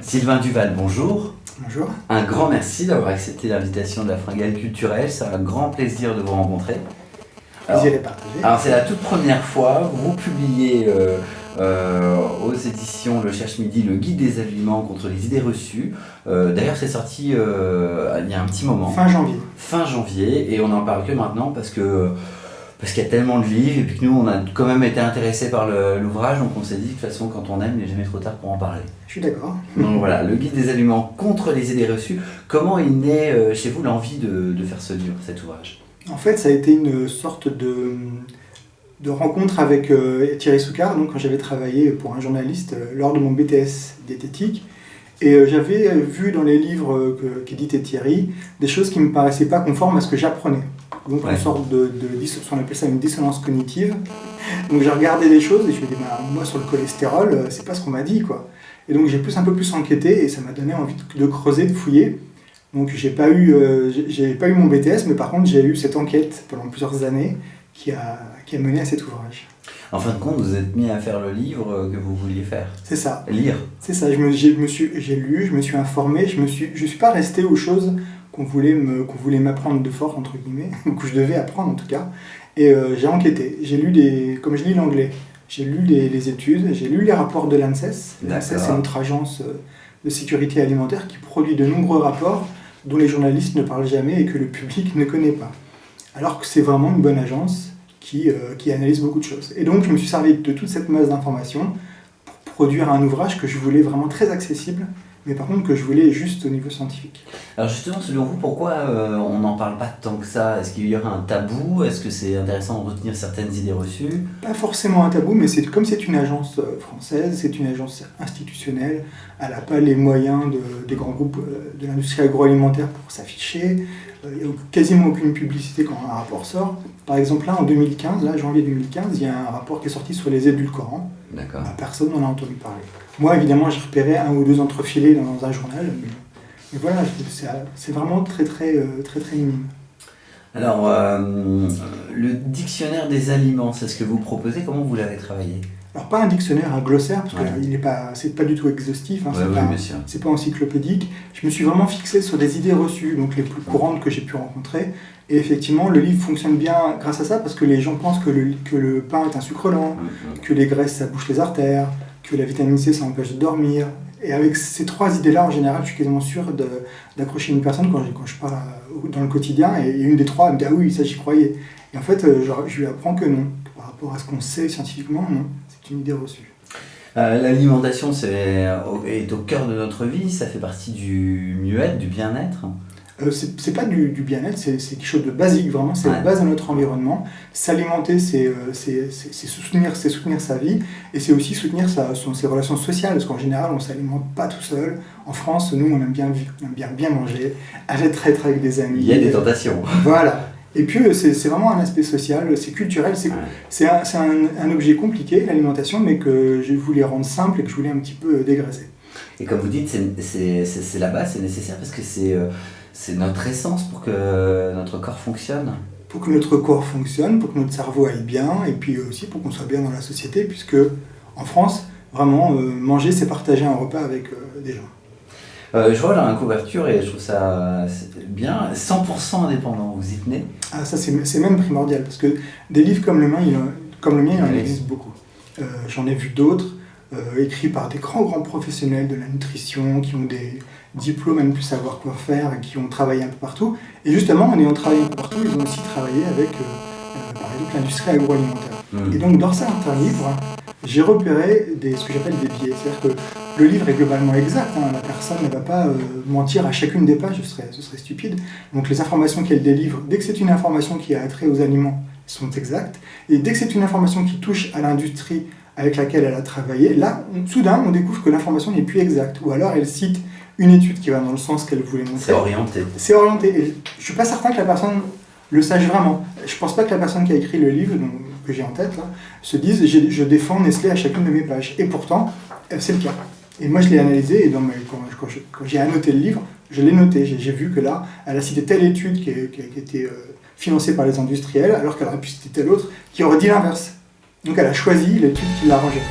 Sylvain Duval, bonjour. Bonjour. Un grand merci d'avoir accepté l'invitation de la Fringale Culturelle. C'est un grand plaisir de vous rencontrer. Plaisir est partagé. Alors c'est la toute première fois, vous publiez aux éditions Le Cherche-Midi le guide des aliments contre les idées reçues. D'ailleurs c'est sorti il y a un petit moment. Fin janvier. Fin janvier, et on n'en parle que maintenant parce qu'il y a tellement de livres et puis que nous on a quand même été intéressés par l'ouvrage, donc on s'est dit que de toute façon quand on aime il n'est jamais trop tard pour en parler. Je suis d'accord. Donc voilà, le guide des aliments contre les idées reçues. Comment est née chez vous l'envie de faire ce livre, cet ouvrage ? En fait, ça a été une sorte de rencontre avec Thierry Soucard, donc quand j'avais travaillé pour un journaliste lors de mon BTS diététique. Et j'avais vu dans les livres qu'éditait Thierry des choses qui ne me paraissaient pas conformes à ce que j'apprenais. Donc une sorte on appelle ça une dissonance cognitive. Donc j'ai regardé des choses et je me dis, moi sur le cholestérol, c'est pas ce qu'on m'a dit, quoi. Et donc j'ai un peu plus enquêté et ça m'a donné envie de creuser, de fouiller. Donc j'ai pas eu mon BTS, mais par contre j'ai eu cette enquête pendant plusieurs années qui a mené à cet ouvrage. En fin de compte, vous êtes mis à faire le livre que vous vouliez faire. C'est ça. Lire. C'est ça. J'ai lu, je me suis informé, je suis pas resté aux choses qu'on voulait m'apprendre de fort, entre guillemets, ou que je devais apprendre en tout cas. Et j'ai enquêté. J'ai lu comme je lis l'anglais, j'ai lu les études, j'ai lu les rapports de l'ANSES. L'ANSES, c'est notre agence de sécurité alimentaire qui produit de nombreux rapports dont les journalistes ne parlent jamais et que le public ne connaît pas. Alors que c'est vraiment une bonne agence qui analyse beaucoup de choses. Et donc je me suis servi de toute cette masse d'informations pour produire un ouvrage que je voulais vraiment très accessible, mais par contre que je voulais juste au niveau scientifique. Alors justement, selon vous, pourquoi on n'en parle pas tant que ça ? Est-ce qu'il y aura un tabou ? Est-ce que c'est intéressant de retenir certaines idées reçues ? Pas forcément un tabou, mais comme c'est une agence française, c'est une agence institutionnelle, elle n'a pas les moyens des grands groupes de l'industrie agroalimentaire pour s'afficher, il n'y a quasiment aucune publicité quand un rapport sort. Par exemple, là, en 2015, janvier 2015, il y a un rapport qui est sorti sur les édulcorants. D'accord. Personne n'en a entendu parler. Moi, évidemment, j'ai repéré un ou deux entrefilés dans un journal, mais voilà, c'est vraiment très minime. Alors, le dictionnaire des aliments, c'est ce que vous proposez, comment vous l'avez travaillé ? Alors pas un dictionnaire, un glossaire, parce que c'est pas du tout exhaustif, c'est pas encyclopédique. Je me suis vraiment fixé sur des idées reçues, donc les plus courantes que j'ai pu rencontrer. Et effectivement, le livre fonctionne bien grâce à ça, parce que les gens pensent que le pain est un sucre lent, que les graisses ça bouche les artères, que la vitamine C ça empêche de dormir. Et avec ces trois idées-là, en général, je suis quasiment sûr d'accrocher une personne quand je parle dans le quotidien, et une des trois elle me dit « Ah oui, ça j'y croyais ». Et en fait, je lui apprends que non, que par rapport à ce qu'on sait scientifiquement, non, c'est une idée reçue. L'alimentation est au cœur de notre vie, ça fait partie du mieux-être, du bien-être. C'est pas du bien-être, c'est quelque chose de basique, vraiment, c'est la base de notre environnement. S'alimenter, c'est soutenir sa vie, et c'est aussi soutenir ses relations sociales, parce qu'en général, on ne s'alimente pas tout seul. En France, nous, on aime bien manger, aller traître avec des amis. Il y a des tentations. Voilà. Et puis, c'est vraiment un aspect social, c'est culturel, c'est un objet compliqué, l'alimentation, mais que je voulais rendre simple et que je voulais un petit peu dégraisser. Et comme vous dites, c'est la base, c'est nécessaire, parce que c'est notre essence pour que notre corps fonctionne. Pour que notre corps fonctionne, pour que notre cerveau aille bien, et puis aussi pour qu'on soit bien dans la société, puisque en France, vraiment, manger, c'est partager un repas avec des gens. Je vois la couverture et je trouve ça bien. 100% indépendant, vous y tenez ? Ah, ça c'est même primordial, parce que des livres comme le mien, il en existe beaucoup. J'en ai vu d'autres, écrits par des grands professionnels de la nutrition, qui ont des diplômes à ne plus savoir quoi faire, et qui ont travaillé un peu partout. Et justement, en ayant travaillé un peu partout, ils ont aussi travaillé avec, par exemple, l'industrie agroalimentaire. Et donc, dans certains livres, j'ai repéré ce que j'appelle des biais. C'est-à-dire que le livre est globalement exact, la personne ne va pas mentir à chacune des pages, ce serait stupide. Donc les informations qu'elle délivre, dès que c'est une information qui a attrait aux aliments, sont exactes. Et dès que c'est une information qui touche à l'industrie avec laquelle elle a travaillé, là, soudain, on découvre que l'information n'est plus exacte. Ou alors elle cite une étude qui va dans le sens qu'elle voulait montrer. C'est orienté. C'est orienté. Et je ne suis pas certain que la personne le sache vraiment. Je ne pense pas que la personne qui a écrit le livre, que j'ai en tête, là, se dise « je défends Nestlé à chacune de mes pages ». Et pourtant, c'est le cas. Et moi, je l'ai analysé, et quand j'ai annoté le livre, je l'ai noté. J'ai vu que là, elle a cité telle étude qui était financée par les industriels, alors qu'elle aurait pu citer telle autre qui aurait dit l'inverse. Donc elle a choisi l'étude qui l'arrangeait.